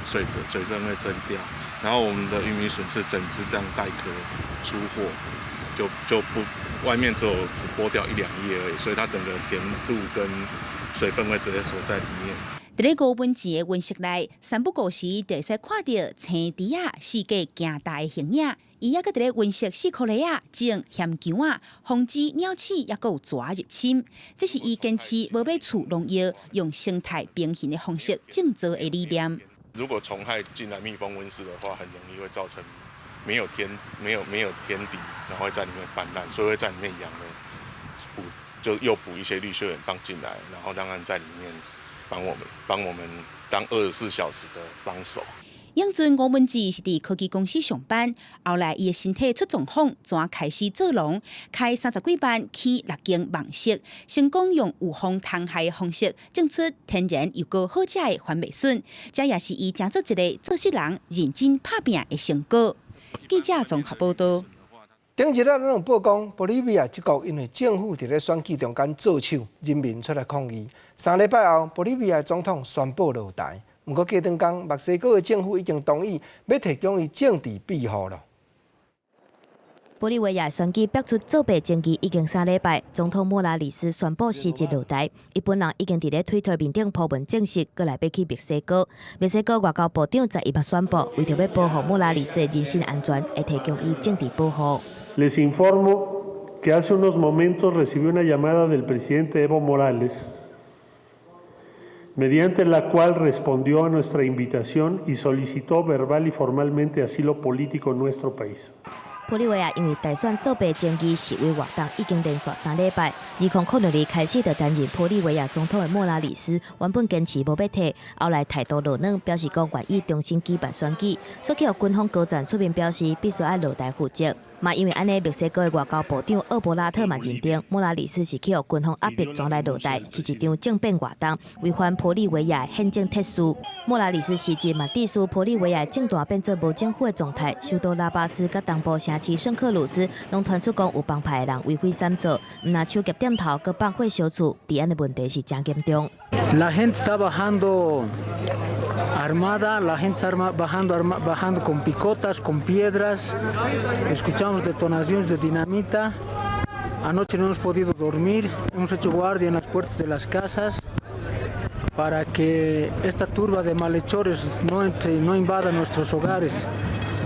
水分会蒸掉。然后我们的玉米笋是整只这样带壳出货，就不外面只剥掉1-2叶而已，所以它整个甜度跟水分会直接锁在里面。伫咧吴文志的温室内，三不五时就会使看到青猪啊四界行大的形影。伊也搁伫咧温室4颗粒啊种咸姜啊，防止鸟鼠也搁有蛇入侵。这是伊坚持无要除农药，用生态平衡的方式种植的理念。如果虫害进来蜜蜂温室的话，很容易会造成没有天敌，然后会在里面泛滥，所以会在里面养了就又补一些绿血源放进来，然后让它在里面帮我们当24小时的帮手。养尊吴文志是伫科技公司上班，后来伊的身体出状况，转开始做农，开30几班起6间网室，成功用有防虫害的方式种出天然又够好食的番麦笋，这也是伊成做一个做事人认真打拼的成果。记者综合报道。顶日咱有报讲，玻利维亚这国因为政府伫咧选举中间做手，人民出来抗议。3礼拜后，玻利维亚总统宣布落台。不过，过段讲，墨西哥的政府已经同意要提供伊政治庇护了。玻利维亚选举逼出作弊争议已经3礼拜，总统莫拉里斯宣布辞职落台。伊本人已经伫咧推特面顶铺文证实，过来要去墨西哥。墨西哥外交部长在1月宣布，为着要保护莫拉里斯的人身安全，会提供伊政治保护。Les informo que hace unos momentos recibí una llamada del presidente Evo Morales, mediante la cual respondió a nuestra invitación y solicitó verbal y formalmente asilo político en nuestro país. 玻利维亚因为大选作弊争议示威活动已经连续3礼拜。2006年开始就担任玻利维亚总统的莫拉里斯，原本坚持无要退，后来态度落软，表示讲愿意重新举办选举，所以军方高层出面表示必须要落台负责。嘛，因为安尼，墨西哥的外交部长厄伯拉特嘛认定，莫拉里斯是去予军方压迫转来落台，是一场政变活动，违反玻利维亚宪政特殊。莫拉里斯辞职嘛，致使玻利维亚政大变做无政府的状态，首都拉巴斯甲东部城市圣克鲁斯拢传出讲有帮派的人为非三者，唔但手夹点头，佮放火烧厝，治安的问题是真严重。La gente está bajando armada, la gente está bajando con picotas, con piedras. Escuchamos detonaciones de dinamita. Anoche no hemos podido dormir. Hemos hecho guardia en las puertas de las casas para que esta turba de malhechores no invada nuestros hogares.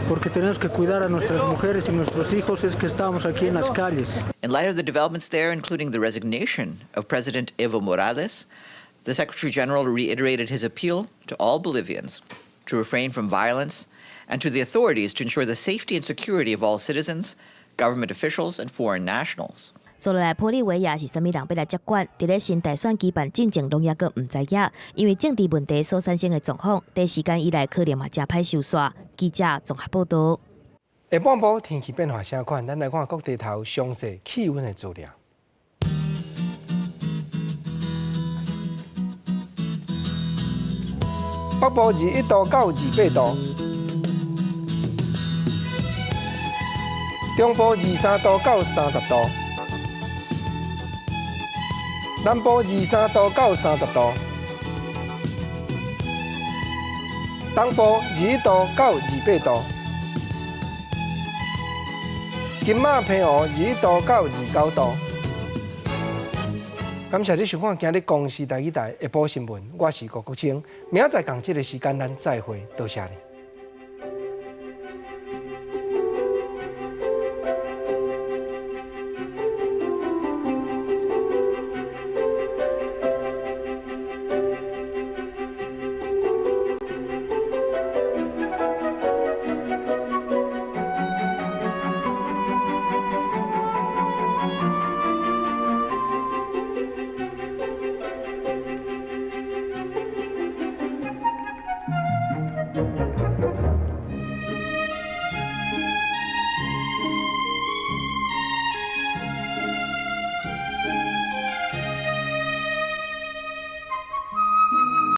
Porque tenemos que cuidar a nuestras mujeres y nuestros hijos, es que estamos aquí en las calles. In light of the developments there, including the resignation of President Evo Morales, the Secretary General reiterated his appeal to all Bolivians to refrain from violence and to the authorities to ensure the safety and security of all citizens, government officials, and foreign nationals. 坐落来玻利维亚是啥物人要来接管？伫咧新大选举办进前，拢抑个毋知影，因为政治问题所产生的状况，短时间以来可能嘛真歹收煞。记者综合报道。下半部天气变化啥款？咱来看各地头详细气温的资料。北部21度到28度，中部23度到30度，南部23度到30度，东部21度到28度，金马平湖21度到29度。感谢你收看今日公视台语台下晡新闻，我是郭国清，明仔载同这个时间咱再会，多谢你。